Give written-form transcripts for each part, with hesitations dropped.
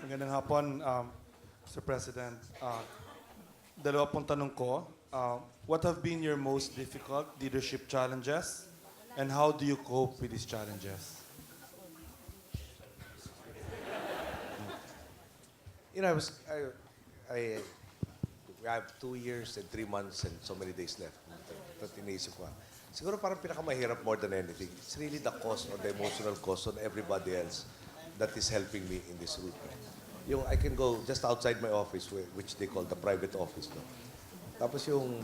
Magandang hapon, Mr. President. Dalawa pong tanong ko. What have been your most difficult leadership challenges, and how do you cope with these challenges? You know, we have 2 years and 3 months and so many days left. Ito tiniisip ko. Siguro parang pinakamahirap more than anything, it's really the cost or the emotional cost on everybody else that is helping me in this route. I can go just outside my office, which they call the private office. No? Tapos yung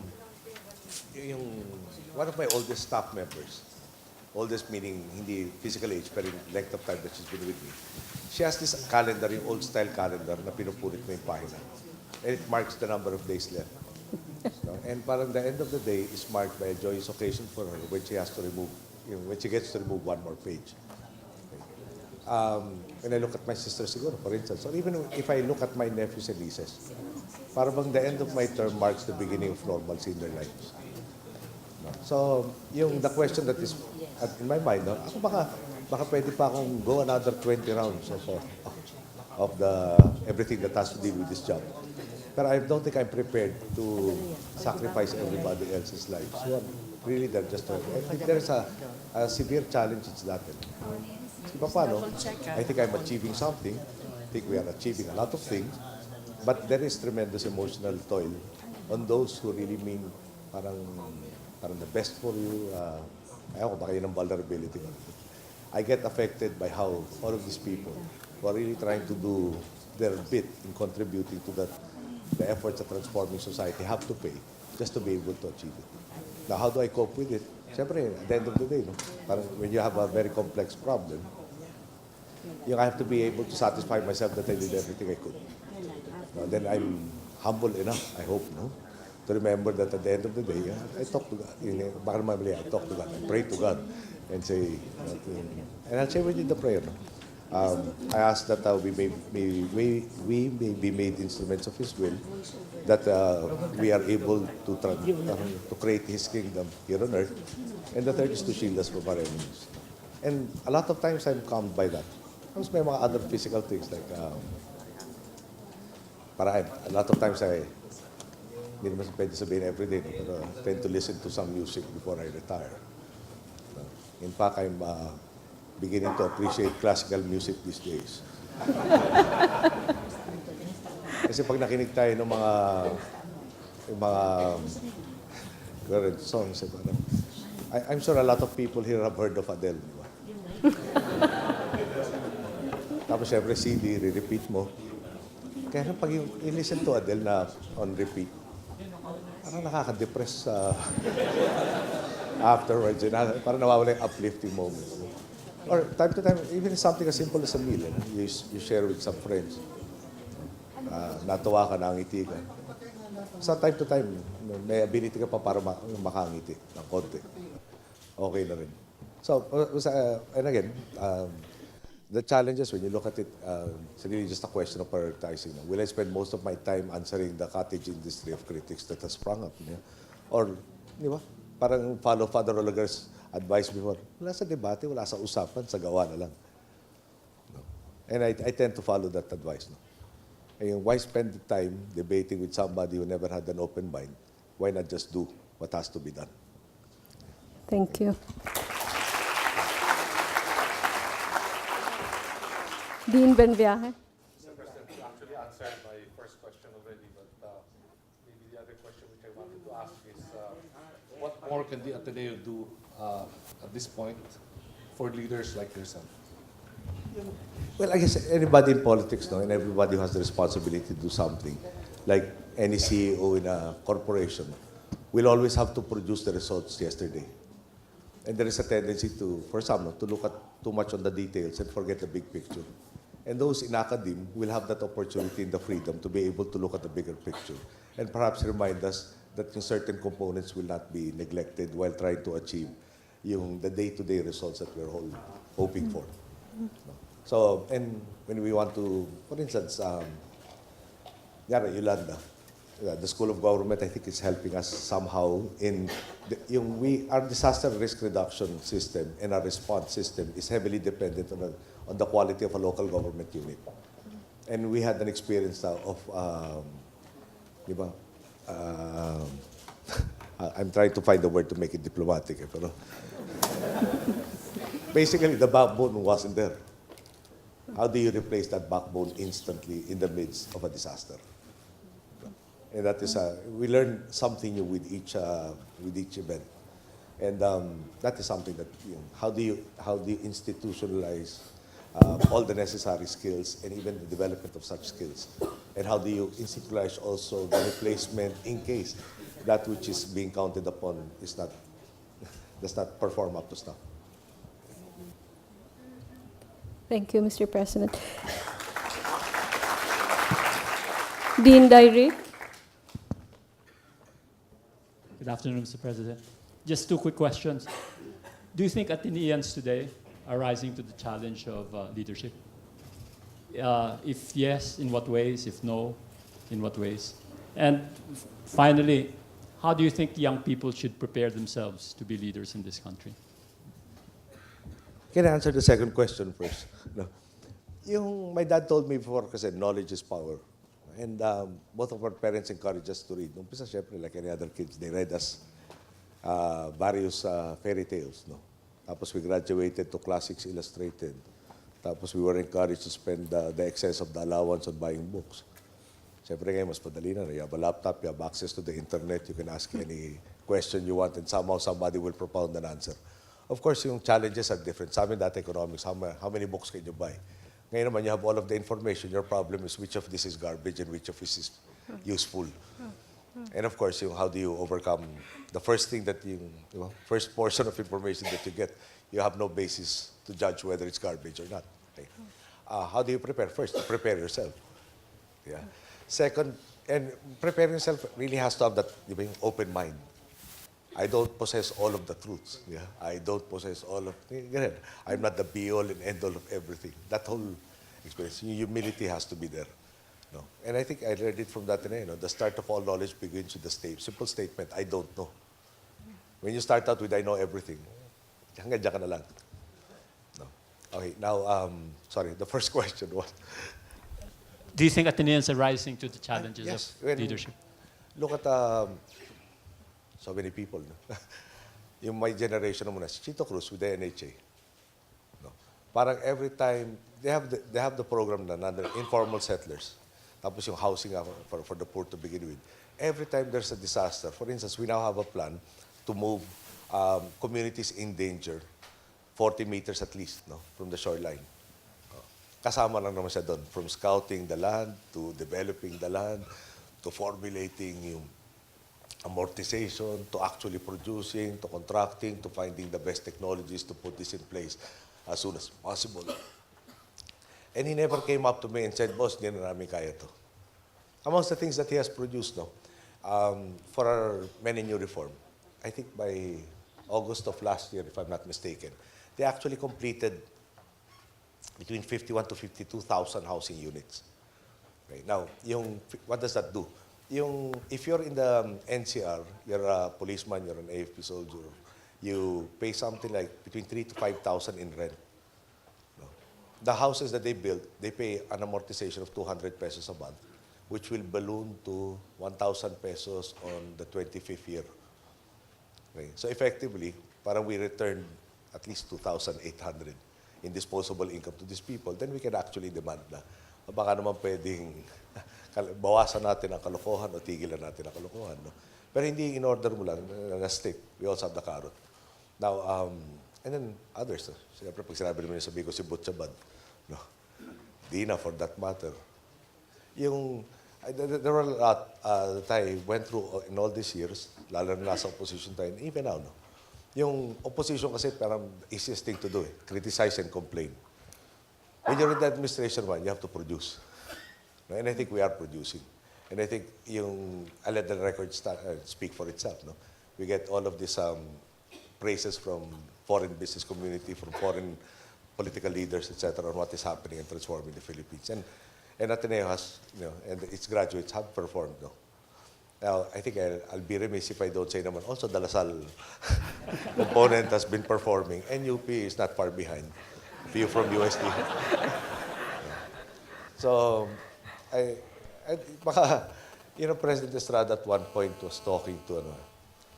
one of my oldest staff members, oldest meaning hindi physical age, pero yung length of time that she's been with me, she has this calendar, yung old style calendar na pinupunit mo yung pahina. And it marks the number of days left. No? And parang the end of the day is marked by a joyous occasion for her when she has to remove, when she gets to remove one more page. When I look at my sister siguro, for instance, or even if I look at my nephews and nieces, parang bang the end of my term marks the beginning of normalcy in their lives. No? So, the question that is in my mind, no? Ako baka pwede pa akong go another 20 rounds of everything that has to deal with this job. But I don't think I'm prepared to sacrifice everybody else's lives. So, really, they're just I think there's a severe challenge it's that. Paano? I think I'm achieving something. I think we are achieving a lot of things. But there is tremendous emotional toil on those who really mean parang the best for you. Ayaw ko, baka yun ang vulnerability. I get affected by how all of these people who are really trying to do their bit in contributing to the efforts of transforming society have to pay just to be able to achieve it. Now, how do I cope with it? Siyempre, at the end of the day, no? Parang when you have a very complex problem, I have to be able to satisfy myself that I did everything I could. No, then I'm humble enough, I hope, no? To remember that at the end of the day, I talk to God. I talk to God, I pray to God, and say, and I'll share with you the prayer. No? I ask that we may be made instruments of His will, that we are able to create His kingdom here on earth, and the third is to shield us from our enemies. And a lot of times I'm calmed by that. Tapos may mga other physical things like, a lot of times hindi naman pwede sabihin everyday, pero I tend to listen to some music before I retire. In fact, I'm beginning to appreciate classical music these days. Kasi pag nakinig tayo ng mga current songs, I'm sure a lot of people here have heard of Adele, di ba? Tapos syempre CD, re-repeat mo. Kaya pag i-listen to Adele na on repeat, parang nakaka-depress afterwards. Parang nawawala yung uplifting moments. Or time to time, even something as simple as a meal, you share with some friends. Natuwa ka, nangiti ka. Sa time to time, may ability ka pa para makangiti ng konti. Okay na rin. So, and again, the challenges, when you look at it, it's really just a question of prioritizing. Will I spend most of my time answering the cottage industry of critics that has sprung up? Or, di ba? Parang follow Father Olagar's advice before. Wala sa debate, wala sa usapan, sa gawa na lang. No? And I tend to follow that advice. No? And why spend the time debating with somebody who never had an open mind? Why not just do what has to be done? Thank you. Dean Benviaje. Mr. President, you actually answered my first question already, but maybe the other question which I wanted to ask is, what more can the Ateneo do at this point for leaders like yourself? Well, I guess anybody in politics, no, and everybody who has the responsibility to do something, like any CEO in a corporation, will always have to produce the results yesterday. And there is a tendency for some, to look at too much on the details and forget the big picture. And those in academe will have that opportunity and the freedom to be able to look at the bigger picture and perhaps remind us that certain components will not be neglected while trying to achieve the day-to-day results that we're all hoping for. So, and when we want to, for instance, Yolanda, the School of Government, I think, is helping us somehow in our disaster risk reduction system and our response system is heavily dependent on the quality of a local government unit. And we had an experience now of, di ba? I'm trying to find the word to make it diplomatic. Pero basically, the backbone wasn't there. How do you replace that backbone instantly in the midst of a disaster? And that is, we learn something new with each event. And that is something that, how do you institutionalize all the necessary skills and even the development of such skills? And how do you institutionalize also the replacement in case that which is being counted upon is not, does not perform up to snuff? Thank you, Mr. President. Dean Diary. Good afternoon, Mr. President. Just two quick questions. Do you think Ateneans today are rising to the challenge of leadership? If yes, in what ways? If no, in what ways? And finally, how do you think young people should prepare themselves to be leaders in this country? Can I answer the second question first? No. My dad told me before kasi knowledge is power. And both of our parents encouraged us to read. Umpisa, syempre, like any other kids, they read us various fairy tales. No? Tapos we graduated to Classics Illustrated. Tapos we were encouraged to spend the excess of the allowance on buying books. Syempre ngayon, mas padali na. You have a laptop, you have access to the internet, you can ask any question you want and somehow somebody will propound an answer. Of course, yung challenges are different. Sa amin dati economics, how many books can you buy? Ngayon naman, you have all of the information. Your problem is which of this is garbage and which of this is useful. And of course, how do you overcome the first thing that first portion of information that you get, you have no basis to judge whether it's garbage or not. Okay? How do you prepare? First, you prepare yourself. Yeah. Second, and preparing yourself really has to have that open mind. I don't possess all of the truths. Yeah, I don't possess all of. I'm not the be-all and end-all of everything. That whole experience, humility has to be there. No, and I think I read it from that. The start of all knowledge begins with the simple statement: I don't know. When you start out with "I know everything," hanggang dyan ka na lang. No. Okay. Now, sorry. The first question was. Do you think Ateneans are rising to the challenges Yes, of leadership? Look at so many people. No? Yung my generation muna, si Chito Cruz with the NHA. No? Parang every time, they have the program na under informal settlers. Tapos yung housing for the poor to begin with. Every time there's a disaster, for instance, we now have a plan to move communities in danger 40 meters at least from the shoreline. Kasama lang naman siya doon, from scouting the land, to developing the land, to formulating yung amortization, to actually producing, to contracting, to finding the best technologies to put this in place as soon as possible. And he never came up to me and said, "Boss, hindi na namin kaya to." Amongst the things that he has produced for our many new reform, I think by August of last year, if I'm not mistaken, they actually completed between 51 to 52,000 housing units. Okay. Now, what does that do? If you're in the NCR, you're a policeman, you're an AFP soldier, you pay something like between 3,000 to 5,000 in rent. No? The houses that they build, they pay an amortization of 200 pesos a month, which will balloon to 1,000 pesos on the 25th year. Okay? So effectively, parang we return at least 2,800 in disposable income to these people, then we can actually demand na baka naman pwedeng bawasan natin ang kalokohan o tigilan natin ang kalokohan. No? Pero hindi in order mo lang na stick. We also have the carrot. Now, and then others. Siyempre, pag sinabi naman yung sabi ko si Butchabad, no? Dina for that matter. There were a lot that I went through in all these years, lalo na nasa opposition tayo, even now, no? Yung opposition kasi parang easiest thing to do, criticize and complain. When you're in the administration, you have to produce. And I think we are producing. And I think I'll let the record speak for itself. No? We get all of these praises from foreign business community, from foreign political leaders, etc., on what is happening and transforming the Philippines. And Ateneo has, and its graduates have performed. No? Now, I think I'll be remiss if I don't say naman, also the Lasal component has been performing, and UP is not far behind. View from USD. So, I, baka, President Estrada at one point was talking to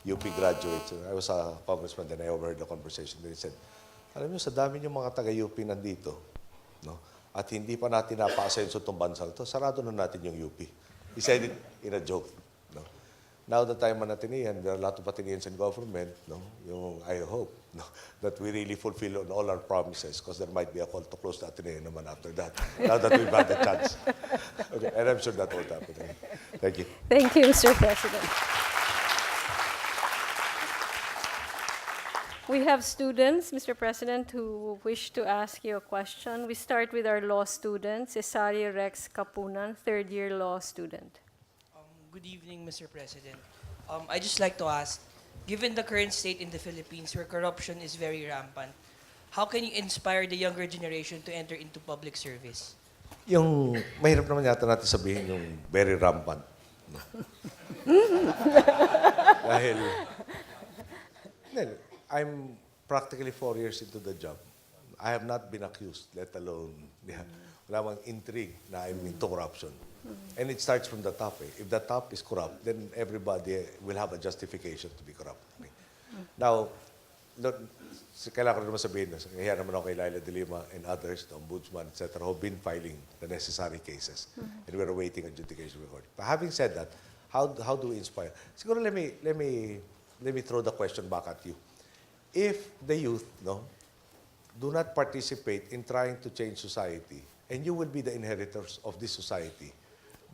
UP graduates. I was a congressman, then I overheard the conversation. They said, alam niyo, sa dami niyong mga taga-UP nandito, no? At hindi pa natin napa-asenso itong bansang ito, sarado na natin yung UP. He said it in a joke. No? Now that I'm an Atenean, there are a lot of Ateneans in government. No? I hope that we really fulfill on all our promises, because there might be a call to close the Ateneo naman after that, now that we've had the chance. Okay, and I'm sure that won't happen. Thank you. Thank you, Mr. President. We have students, Mr. President, who wish to ask you a question. We start with our law student, Cesario Rex Capunan, third-year law student. Good evening, Mr. President. I'd just like to ask, given the current state in the Philippines where corruption is very rampant, how can you inspire the younger generation to enter into public service? Yung mahirap naman yata natin sabihin yung very rampant. No? Dahil, I'm practically 4 years into the job. I have not been accused, let alone, wala mang intrigue na I'm into corruption. And it starts from the top. If the top is corrupt, then everybody will have a justification to be corrupt. Now, kailangan ko naman sabihin, kaya naman ako kay Laila de Lima and others, the Ombudsman, etc., who have been filing the necessary cases. And we're awaiting adjudication record. But having said that, how do we inspire? Siguro let me throw the question back at you. If the youth do not participate in trying to change society, and you will be the inheritors of this society,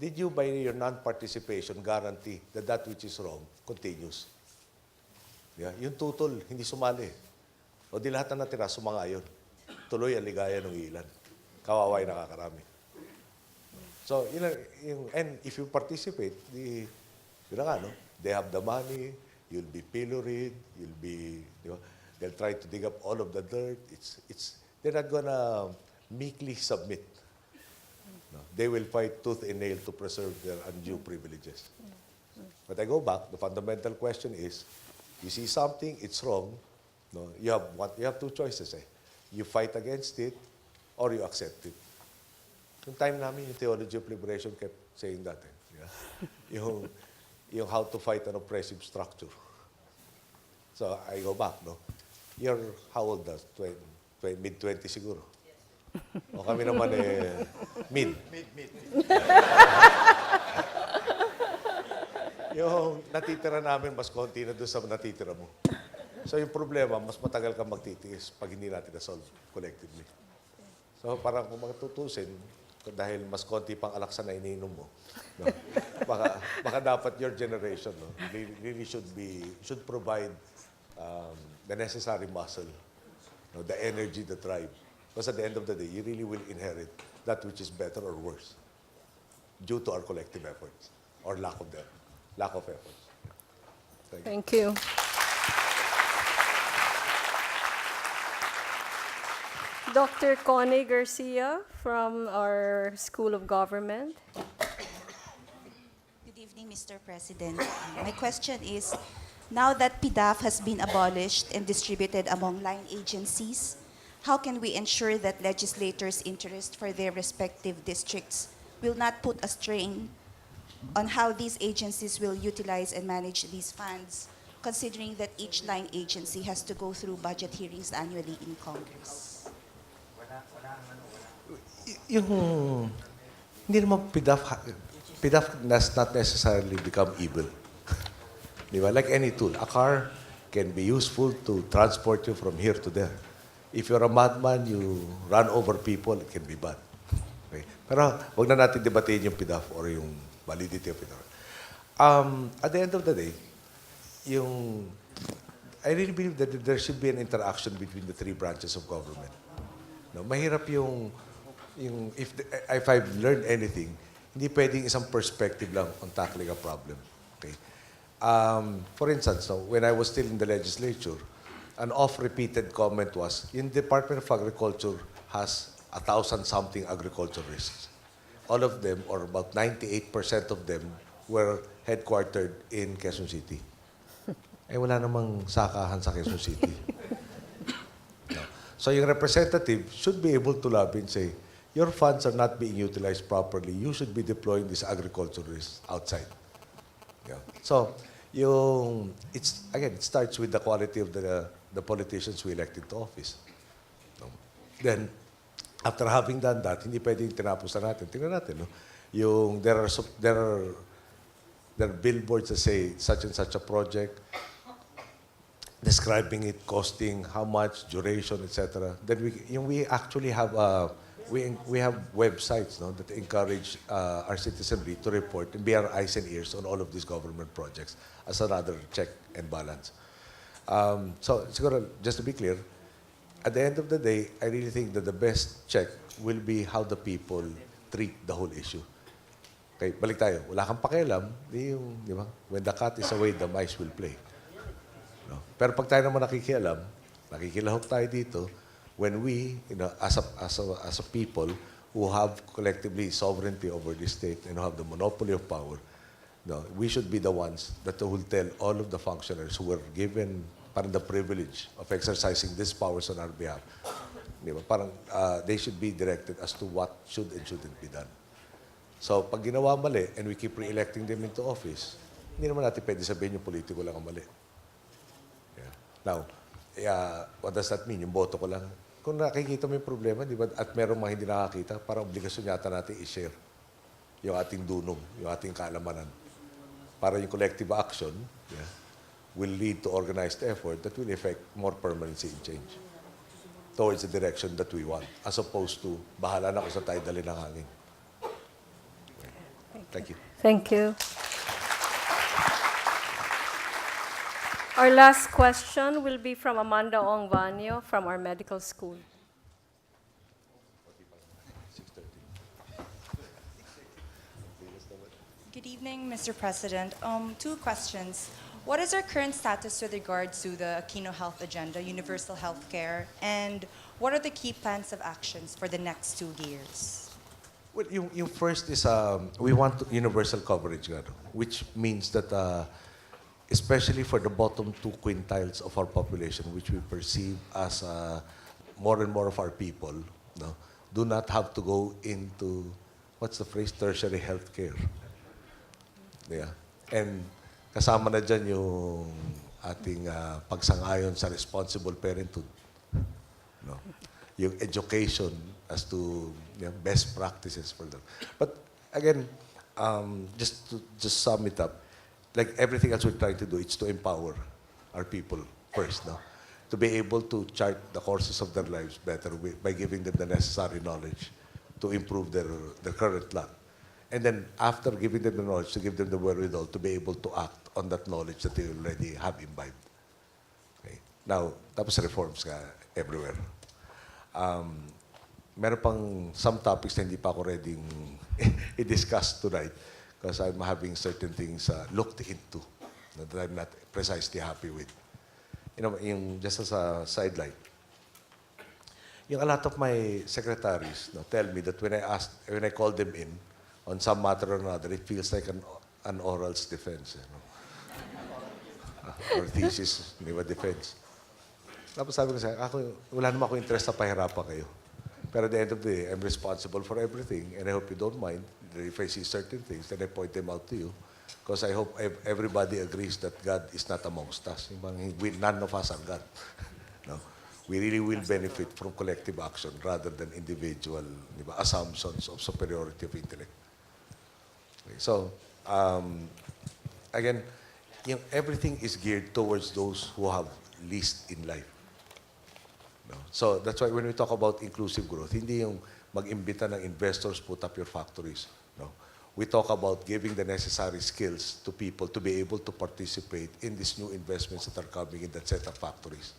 did you, by your non-participation, guarantee that that which is wrong continues? Yeah? Yung tutol, hindi sumali. O di lahat na natira, sumangayon. Tuloy ang ligaya ng ilan. Kawawa yung nakakarami. So, and if you participate, they have the money, you'll be pilloried, they'll try to dig up all of the dirt. They're not gonna meekly submit. No, they will fight tooth and nail to preserve their undue privileges. But I go back, the fundamental question is, you see something, it's wrong, no, you have two choices. You fight against it, or you accept it. Yung time namin, yung theology of liberation kept saying that. Yung how to fight an oppressive structure. So I go back, You're how old does? Mid-20 siguro. O kami naman mid. Yung natitira namin, mas konti na doon sa natitira mo. So yung problema, mas matagal kang magtitiis pag hindi natin na-solve collectively. So parang kung matutusin, dahil mas konti pang alaksa na iniinom mo, baka dapat your generation really should provide the necessary muscle, the energy, the drive. Because at the end of the day, you really will inherit that which is better or worse due to our collective efforts or lack of efforts. Thank you. Dr. Connie Garcia from our School of Government. Good evening, Mr. President. My question is, now that PDAF has been abolished and distributed among line agencies, how can we ensure that legislators' interest for their respective districts will not put a strain on how these agencies will utilize and manage these funds, considering that each line agency has to go through budget hearings annually in Congress? Hindi naman PDAF does not necessarily become evil. Like any tool, a car can be useful to transport you from here to there. If you're a madman, you run over people, it can be bad. Okay? Pero wag na natin debatein yung PDAF or yung validity of PDAF. At the end of the day, I really believe that there should be an interaction between the three branches of government. Mahirap if I've learned anything, hindi pwedeng isang perspective lang on tackling a problem. Okay? For instance, when I was still in the legislature, an oft-repeated comment was, in Department of Agriculture has 1,000-something agriculturists. All of them, or about 98% of them, were headquartered in Quezon City. Wala namang sakahan sa Quezon City. No. So yung representative should be able to lobby and say, your funds are not being utilized properly, you should be deploying these agriculturists outside. Yeah. So, it starts with the quality of the politicians we elected to office. No? Then, after having done that, hindi pwedeng tinapos na natin. Tingnan natin, no? There are billboards that say such and such a project, describing it, costing, how much, duration, etc. Then we actually have we have websites, no, that encourage our citizenry to report and be our eyes and ears on all of these government projects as another check and balance. So siguro, just to be clear, at the end of the day, I really think that the best check will be how the people treat the whole issue. Okay, balik tayo. Wala kang pakialam, di ba? When the cat is away, the mice will play. No? Pero pag tayo naman nakikilahok tayo dito, when we, as a people who have collectively sovereignty over this state and who have the monopoly of power, no, we should be the ones that will tell all of the functionaries who were given parang the privilege of exercising these powers on our behalf. Di ba? Parang they should be directed as to what should and shouldn't be done. So, pag ginawa mali and we keep re-electing them into office, hindi naman natin pwede sabihin yung politiko lang ang mali. Yeah. Now, what does that mean? Yung boto ko lang. Kung nakikita mo yung problema, di ba, at meron mga hindi nakakita, parang obligasyon yata natin i-share yung ating dunong, yung ating kaalamanan. Para yung collective action, yeah, will lead to organized effort that will effect more permanency in change towards the direction that we want, as opposed to, bahala na ako sa tayo dali ng hangin. Thank you. Thank you. Our last question will be from Amanda Ongvanyo from our medical school. Good evening, Mr. President. Two questions. What is our current status with regards to the Aquino Health Agenda, universal health care, and what are the key plans of actions for the next 2 years? Well, yung first is we want universal coverage, which means that especially for the bottom 2 quintiles of our population, which we perceive as more and more of our people, no, do not have to go into, what's the phrase, tertiary health care. Yeah. And kasama na dyan yung ating pagsang-ayon sa responsible parenthood. No? Yung education as to best practices for them. But again, just to sum it up, like everything else we're trying to do, it's to empower our people first, no? To be able to chart the courses of their lives better by giving them the necessary knowledge to improve their current lot. And then after giving them the knowledge, to give them the wherewithal to be able to act on that knowledge that they already have imbibed. Okay. Now, tapos reforms ka everywhere. Meron pang some topics na hindi pa ako ready i-discuss tonight because I'm having certain things looked into that I'm not precisely happy with. Just as a sideline, a lot of my secretaries tell me that when I call them in on some matter or another, it feels like an orals defense. Or thesis, defense. Tapos sabi ko sa wala naman ako interest na pahirapan kayo. Pero at the end of the day, I'm responsible for everything, and I hope you don't mind if I see certain things, then I point them out to you. Because I hope everybody agrees that God is not amongst us. None of us are God. No? We really will benefit from collective action rather than individual assumptions of superiority of intellect. Okay, so, again, everything is geared towards those who have least in life. No? So that's why when we talk about inclusive growth, hindi yung mag-imbita ng investors, put up your factories. No? We talk about giving the necessary skills to people to be able to participate in these new investments that are coming in that set of factories.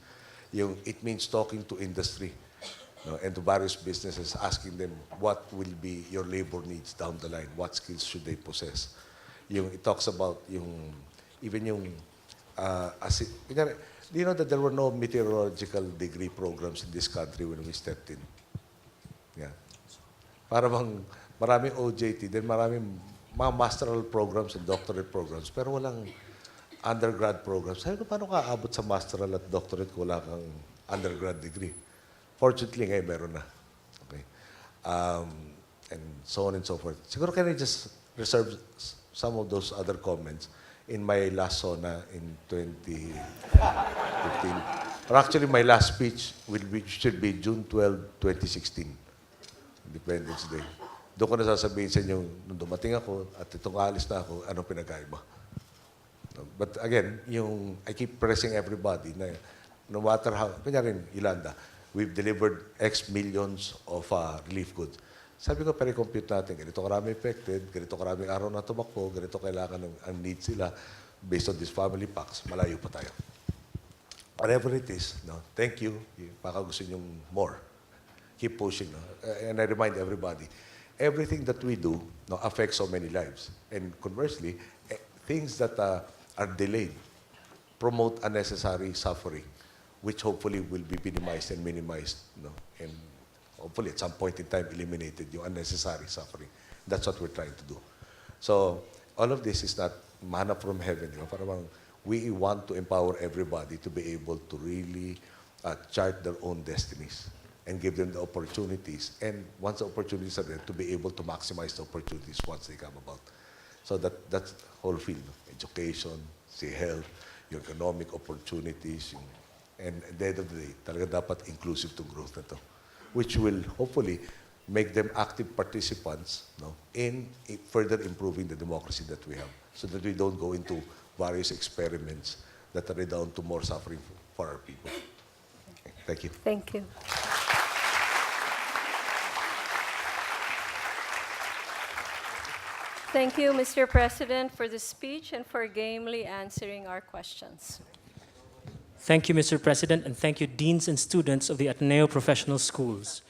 It means talking to industry, no, and to various businesses, asking them what will be your labor needs down the line, what skills should they possess. It talks about do you know that there were no meteorological degree programs in this country when we stepped in? Yeah. Para bang maraming OJT, then maraming mga masteral programs and doctorate programs, pero walang undergrad programs. Sabi ko, paano ka aabot sa masteral at doctorate kung wala kang undergrad degree? Fortunately, ngayon meron na. Okay. um, and so on and so forth. Siguro can I just reserve some of those other comments in my last SONA in 2015. Or actually, my last speech should be June 12, 2016, Independence Day. Doon ko na sasabihin sa inyo, nung dumating ako at itong alis na ako, anong pinagkaiba. But again, I keep pressing everybody na no matter how, kunyari Yolanda, we've delivered X millions of relief goods. Sabi ko, pare-compute natin, ganito karami affected, ganito karaming araw na tumakbo, ganito kailangan ang needs sila based on these family packs, malayo pa tayo. Whatever it is, no, thank you. Baka gusto nyo more. Keep pushing. No? And I remind everybody, everything that we do affects so many lives. And conversely, things that are delayed promote unnecessary suffering, which hopefully will be minimized and minimized, and hopefully at some point in time eliminated yung unnecessary suffering. That's what we're trying to do. So all of this is not manna from heaven. Parang we want to empower everybody to be able to really chart their own destinies and give them the opportunities. And once the opportunities are there, to be able to maximize the opportunities once they come about. So that's the whole field. Education, say health, your economic opportunities, and at the end of the day, talaga dapat inclusive to growth na to, which will hopefully make them active participants in further improving the democracy that we have, so that we don't go into various experiments that are down to more suffering for our people. Okay, thank you. Thank you. Thank you, Mr. President, for the speech and for gamely answering our questions. Thank you, Mr. President, and thank you, deans and students of the Ateneo Professional Schools.